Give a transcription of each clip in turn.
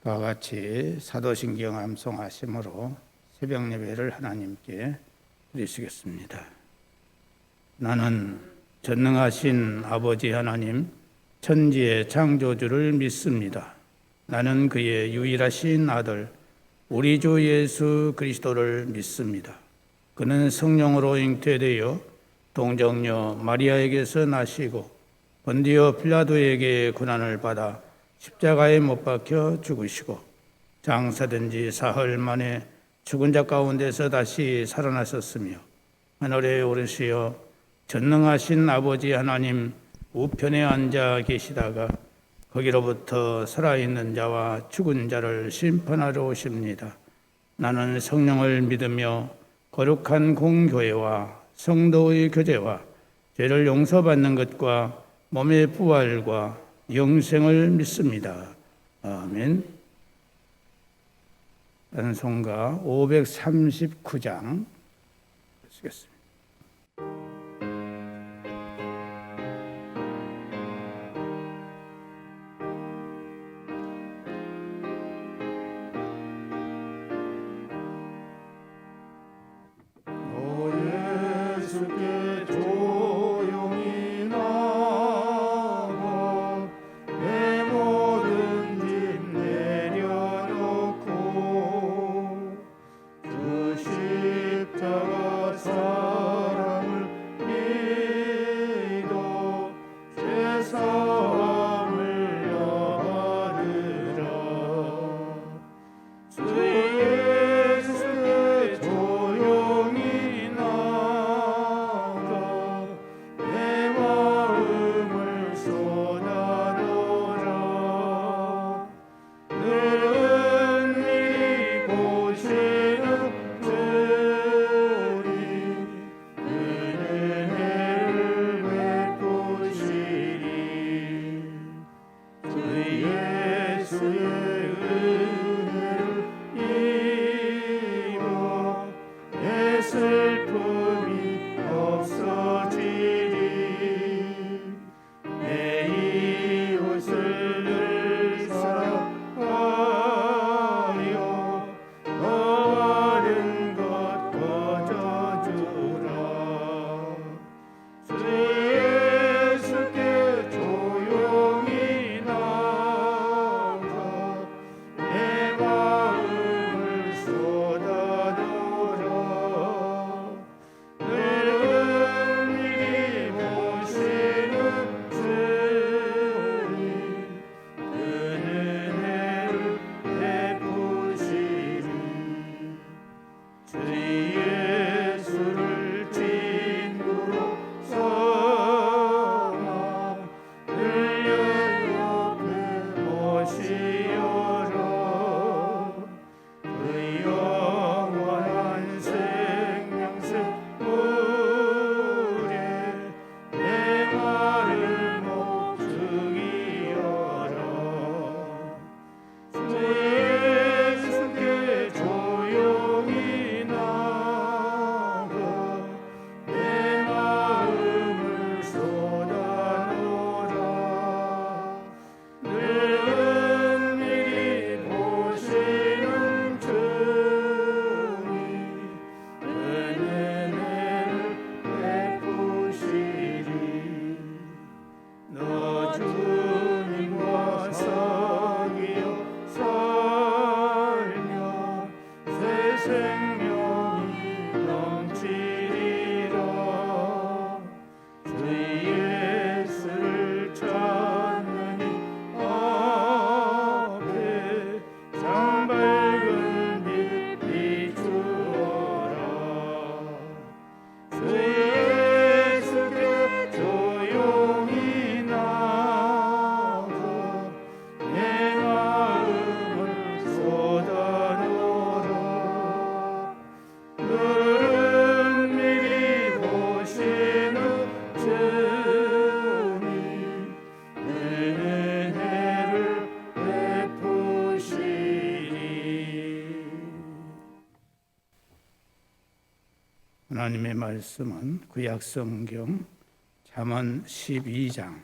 와 같이 사도신경 암송하심으로 새벽 예배를 하나님께 드리시겠습니다. 나는 전능하신 아버지 하나님, 천지의 창조주를 믿습니다. 나는 그의 유일하신 아들, 우리 주 예수 그리스도를 믿습니다. 그는 성령으로 잉태되어 동정녀 마리아에게서 나시고 본디오 필라도에게 고난을 받아 십자가에 못 박혀 죽으시고 장사된 지 사흘 만에 죽은 자 가운데서 다시 살아나셨으며 하늘에 오르시어 전능하신 아버지 하나님 우편에 앉아 계시다가 거기로부터 살아있는 자와 죽은 자를 심판하러 오십니다. 나는 성령을 믿으며 거룩한 공교회와 성도의 교제와 죄를 용서받는 것과 몸의 부활과 영생을 믿습니다. 아멘. 찬송가 539장 쓰겠습니다. 하나님의 말씀은 구약성경 잠언 12장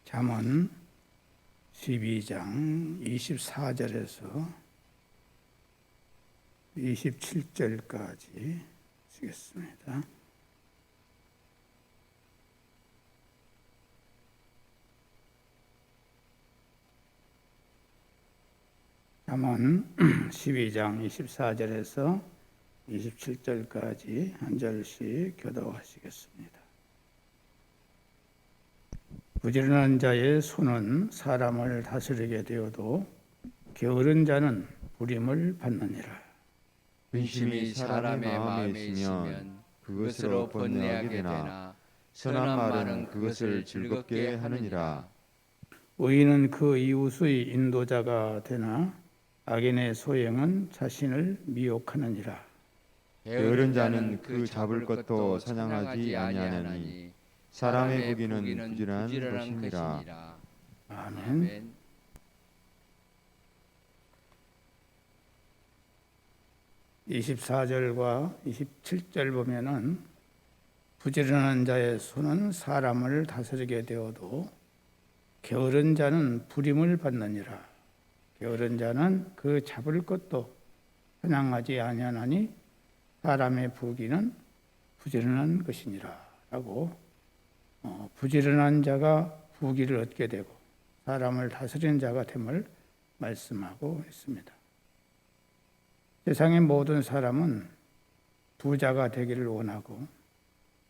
잠언 12장 24절에서 27절까지 쓰겠습니다. 잠언 12장 24절에서 27절까지 한 절씩 교독하시겠습니다. 부지런한 자의 손은 사람을 다스리게 되어도 게으른 자는 부림을 받느니라. 근심이 사람의 마음에 있으면 그것으로 번뇌하게 되나 선한 말은 그것을 즐겁게 하느니라. 의인은 그 이웃의 인도자가 되나 악인의 소행은 자신을 미혹하느니라. 게으른 자는 그 잡을 것도 사냥하지 아니하나니 사람의 부귀는 부지런한 것이니라. 아멘. (24절과 27절) 보면은 부지런한 자의 손은 사람을 다스리게 되어도 게으른 자는 부림을 받느니라. 게으른 자는 그 잡을 것도 사냥하지 아니하나니 사람의 부귀는 부지런한 것이니라 라고 부지런한 자가 부귀를 얻게 되고 사람을 다스리는 자가 됨을 말씀하고 있습니다. 세상의 모든 사람은 부자가 되기를 원하고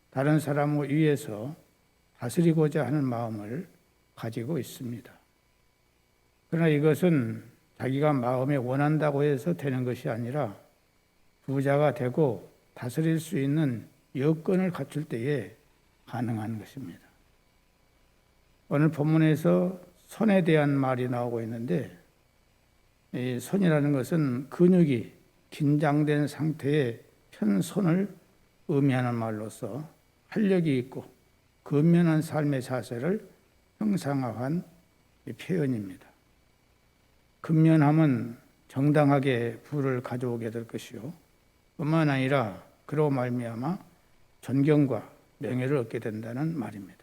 다른 사람을 위해서 다스리고자 하는 마음을 가지고 있습니다. 그러나 이것은 자기가 마음에 원한다고 해서 되는 것이 아니라 부자가 되고 다스릴 수 있는 여건을 갖출 때에 가능한 것입니다. 오늘 본문에서 손에 대한 말이 나오고 있는데 이 손이라는 것은 근육이 긴장된 상태의 편 손을 의미하는 말로서 활력이 있고 근면한 삶의 자세를 형상화한 표현입니다. 근면함은 정당하게 부를 가져오게 될 것이요 뿐만 아니라 그로 말미암아 존경과 명예를 얻게 된다는 말입니다.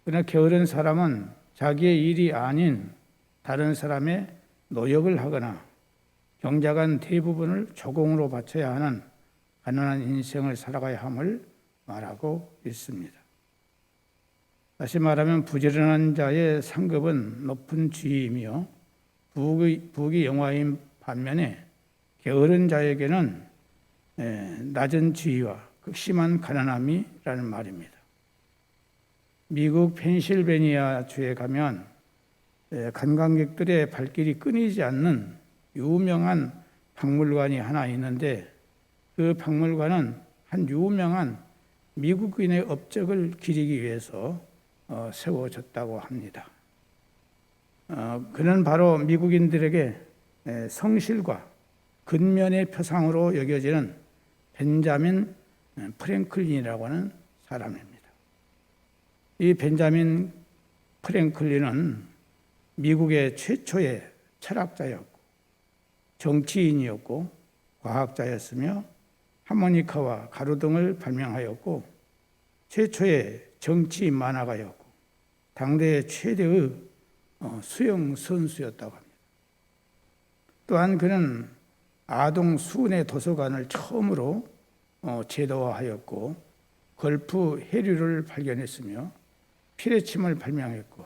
그러나 게으른 사람은 자기의 일이 아닌 다른 사람의 노역을 하거나 경작한 대부분을 조공으로 바쳐야 하는 가난한 인생을 살아가야 함을 말하고 있습니다. 다시 말하면 부지런한 자의 상급은 높은 지위이며 부귀 영화인 반면에 게으른 자에게는 낮은 지위와 극심한 가난함이라는 말입니다. 미국 펜실베니아 주에 가면 관광객들의 발길이 끊이지 않는 유명한 박물관이 하나 있는데 그 박물관은 한 유명한 미국인의 업적을 기리기 위해서 세워졌다고 합니다. 그는 바로 미국인들에게 성실과 근면의 표상으로 여겨지는 벤자민 프랭클린이라고 하는 사람입니다. 이 벤자민 프랭클린은 미국의 최초의 철학자였고 정치인이었고 과학자였으며 하모니카와 가로등을 발명하였고 최초의 정치 만화가였고 당대 최대의 수영 선수였다고 합니다. 또한 그는 아동 수은의 도서관을 처음으로 제도화하였고 걸프 해류를 발견했으며 피레침을 발명했고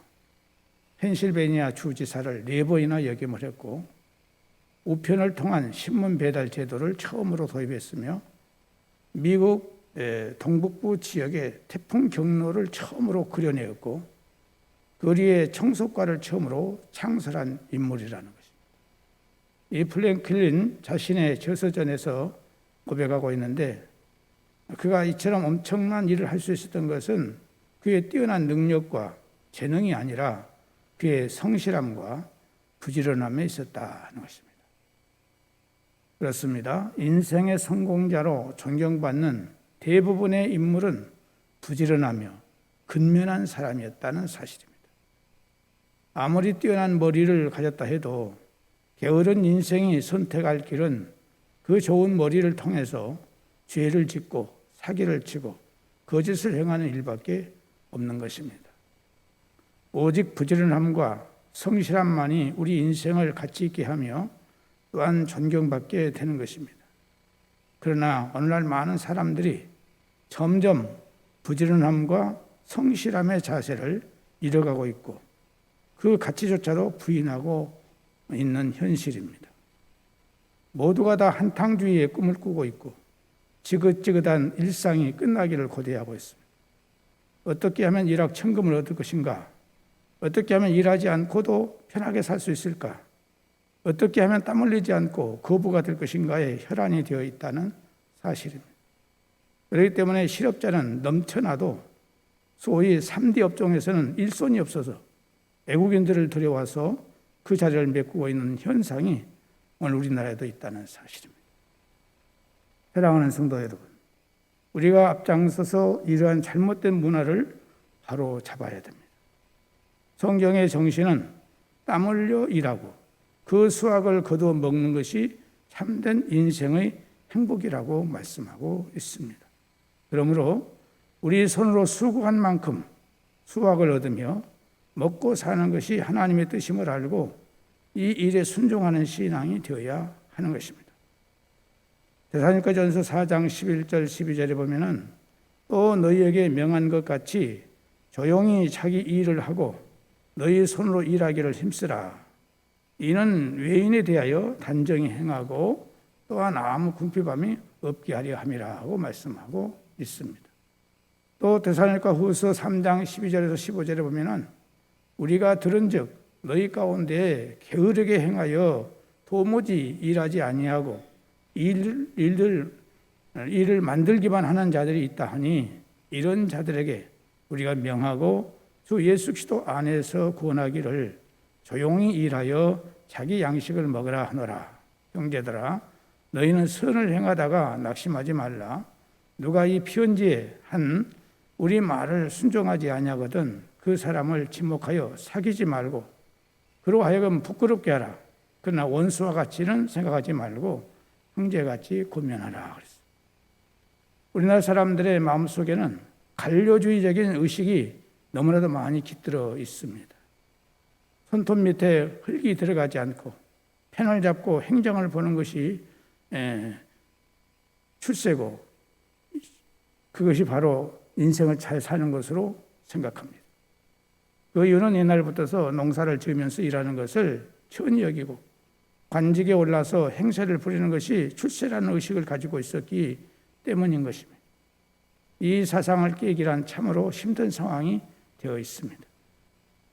펜실베니아 주지사를 4번이나 역임을 했고 우편을 통한 신문 배달 제도를 처음으로 도입했으며 미국 동북부 지역의 태풍 경로를 처음으로 그려내었고 거리의 청소과를 처음으로 창설한 인물이라는 것입니다. 이 프랭클린 자신의 저서전에서 고백하고 있는데 그가 이처럼 엄청난 일을 할 수 있었던 것은 그의 뛰어난 능력과 재능이 아니라 그의 성실함과 부지런함에 있었다는 것입니다. 그렇습니다. 인생의 성공자로 존경받는 대부분의 인물은 부지런하며 근면한 사람이었다는 사실입니다. 아무리 뛰어난 머리를 가졌다 해도 게으른 인생이 선택할 길은 그 좋은 머리를 통해서 죄를 짓고 사기를 치고 거짓을 행하는 일밖에 없는 것입니다. 오직 부지런함과 성실함만이 우리 인생을 가치 있게 하며 또한 존경받게 되는 것입니다. 그러나 오늘날 많은 사람들이 점점 부지런함과 성실함의 자세를 잃어가고 있고 그 가치조차도 부인하고 있는 현실입니다. 모두가 다 한탕주의의 꿈을 꾸고 있고 지긋지긋한 일상이 끝나기를 고대하고 있습니다. 어떻게 하면 일확천금을 얻을 것인가? 어떻게 하면 일하지 않고도 편하게 살 수 있을까? 어떻게 하면 땀 흘리지 않고 거부가 될 것인가에 혈안이 되어 있다는 사실입니다. 그렇기 때문에 실업자는 넘쳐나도 소위 3D 업종에서는 일손이 없어서 외국인들을 들여와서 그 자리를 메꾸고 있는 현상이 오늘 우리나라에도 있다는 사실입니다. 사랑하는 성도 여러분, 우리가 앞장서서 이러한 잘못된 문화를 바로 잡아야 됩니다. 성경의 정신은 땀 흘려 일하고 그 수확을 거두어 먹는 것이 참된 인생의 행복이라고 말씀하고 있습니다. 그러므로 우리 손으로 수고한 만큼 수확을 얻으며 먹고 사는 것이 하나님의 뜻임을 알고 이 일에 순종하는 신앙이 되어야 하는 것입니다. 데살로니가전서 4장 11절 12절에 보면은 또 너희에게 명한 것 같이 조용히 자기 일을 하고 너희 손으로 일하기를 힘쓰라. 이는 외인에 대하여 단정히 행하고 또한 아무 궁핍함이 없게 하려 함이라 하고 말씀하고 있습니다. 또 데살로니가 후서 3장 12절에서 15절에 보면은 우리가 들은즉 너희 가운데 게으르게 행하여 도무지 일하지 아니하고 일을 만들기만 하는 자들이 있다 하니 이런 자들에게 우리가 명하고 주 예수 그리스도 안에서 구원하기를 조용히 일하여 자기 양식을 먹으라 하노라. 형제들아 너희는 선을 행하다가 낙심하지 말라. 누가 이 피언지에 한 우리 말을 순종하지 아니하거든 그 사람을 지목하여 사귀지 말고 그로 하여금 부끄럽게 하라. 그러나 원수와 같이는 생각하지 말고 형제같이 고면하라. 그랬어요. 우리나라 사람들의 마음속에는 관료주의적인 의식이 너무나도 많이 깃들어 있습니다. 손톱 밑에 흙이 들어가지 않고 펜을 잡고 행정을 보는 것이 출세고 그것이 바로 인생을 잘 사는 것으로 생각합니다. 그 이유는 옛날부터 농사를 지으면서 일하는 것을 천히 여기고 관직에 올라서 행세를 부리는 것이 출세라는 의식을 가지고 있었기 때문인 것입니다. 이 사상을 깨기란 참으로 힘든 상황이 되어 있습니다.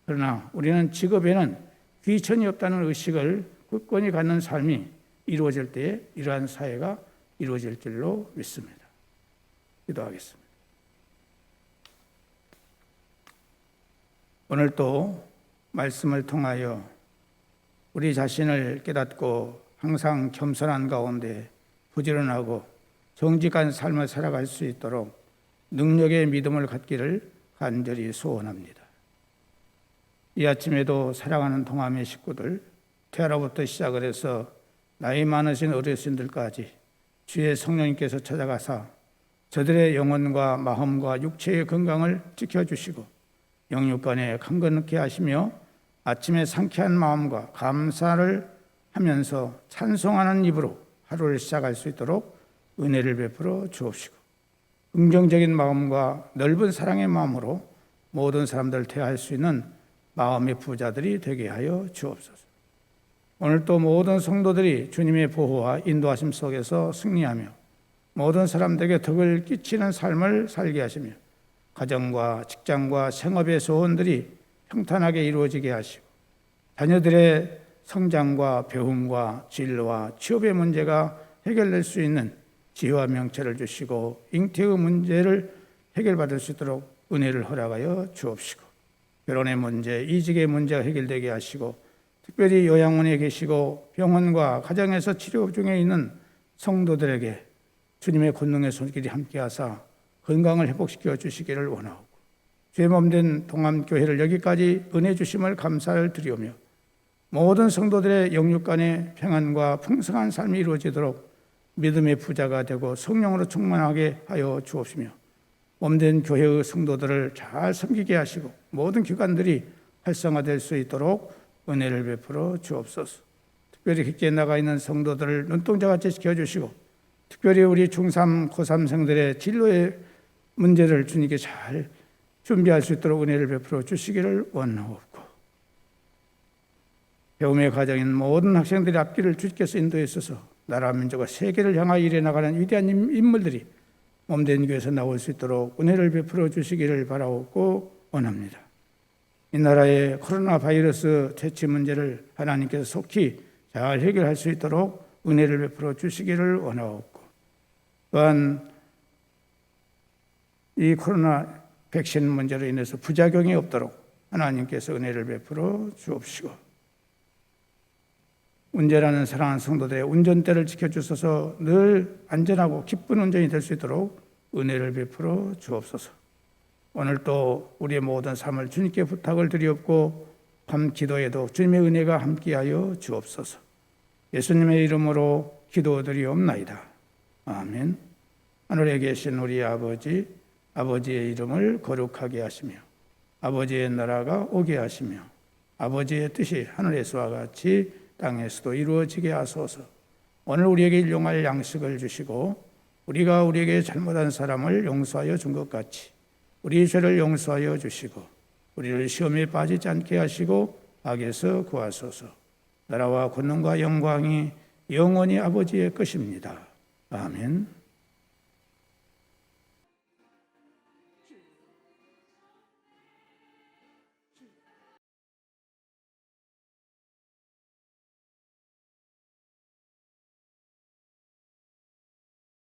그러나 우리는 직업에는 귀천이 없다는 의식을 굳건히 갖는 삶이 이루어질 때에 이러한 사회가 이루어질 줄로 믿습니다. 기도하겠습니다. 오늘 또 말씀을 통하여 우리 자신을 깨닫고 항상 겸손한 가운데 부지런하고 정직한 삶을 살아갈 수 있도록 능력의 믿음을 갖기를 간절히 소원합니다. 이 아침에도 사랑하는 동함의 식구들, 태아로부터 시작을 해서 나이 많으신 어르신들까지 주의 성령님께서 찾아가사 저들의 영혼과 마음과 육체의 건강을 지켜주시고 영육간에 강건케 하시며 아침에 상쾌한 마음과 감사를 하면서 찬송하는 입으로 하루를 시작할 수 있도록 은혜를 베풀어 주옵시고 긍정적인 마음과 넓은 사랑의 마음으로 모든 사람들을 대할 수 있는 마음의 부자들이 되게 하여 주옵소서. 오늘 또 모든 성도들이 주님의 보호와 인도하심 속에서 승리하며 모든 사람들에게 덕을 끼치는 삶을 살게 하시며 가정과 직장과 생업의 소원들이 평탄하게 이루어지게 하시고 자녀들의 성장과 배움과 진로와 취업의 문제가 해결될 수 있는 지혜와 명철을 주시고 잉태의 문제를 해결받을 수 있도록 은혜를 허락하여 주옵시고 결혼의 문제, 이직의 문제가 해결되게 하시고 특별히 요양원에 계시고 병원과 가정에서 치료 중에 있는 성도들에게 주님의 권능의 손길이 함께하사 건강을 회복시켜 주시기를 원하고 죄 몸된 동암교회를 여기까지 은혜 주심을 감사를 드리오며 모든 성도들의 영육간의 평안과 풍성한 삶이 이루어지도록 믿음의 부자가 되고 성령으로 충만하게 하여 주옵시며 몸된 교회의 성도들을 잘 섬기게 하시고 모든 기관들이 활성화될 수 있도록 은혜를 베풀어 주옵소서. 특별히 객지에 나가 있는 성도들을 눈동자같이 지켜주시고, 특별히 우리 중3, 고3생들의 진로의 문제를 주님께 잘 준비할 수 있도록 은혜를 베풀어 주시기를 원하옵고, 배움의 과정인 모든 학생들의 앞길을 주께서 인도해 주셔서 나라 민족과 세계를 향하여 일해 나가는 위대한 인물들이 몸된 교회에서 나올 수 있도록 은혜를 베풀어 주시기를 바라옵고 원합니다. 이 나라의 코로나 바이러스 퇴치 문제를 하나님께서 속히 잘 해결할 수 있도록 은혜를 베풀어 주시기를 원하옵고, 또한 이 코로나 백신 문제로 인해서 부작용이 없도록 하나님께서 은혜를 베풀어 주옵시고, 운전하는 사랑하는 성도들의 운전대를 지켜주셔서 늘 안전하고 기쁜 운전이 될 수 있도록 은혜를 베풀어 주옵소서. 오늘 또 우리의 모든 삶을 주님께 부탁을 드리옵고, 밤 기도에도 주님의 은혜가 함께하여 주옵소서. 예수님의 이름으로 기도드리옵나이다. 아멘. 하늘에 계신 우리 아버지, 아버지의 이름을 거룩하게 하시며 아버지의 나라가 오게 하시며 아버지의 뜻이 하늘에서와 같이 땅에서도 이루어지게 하소서. 오늘 우리에게 일용할 양식을 주시고, 우리가 우리에게 잘못한 사람을 용서하여 준 것 같이 우리 죄를 용서하여 주시고, 우리를 시험에 빠지지 않게 하시고 악에서 구하소서. 나라와 권능과 영광이 영원히 아버지의 것입니다. 아멘.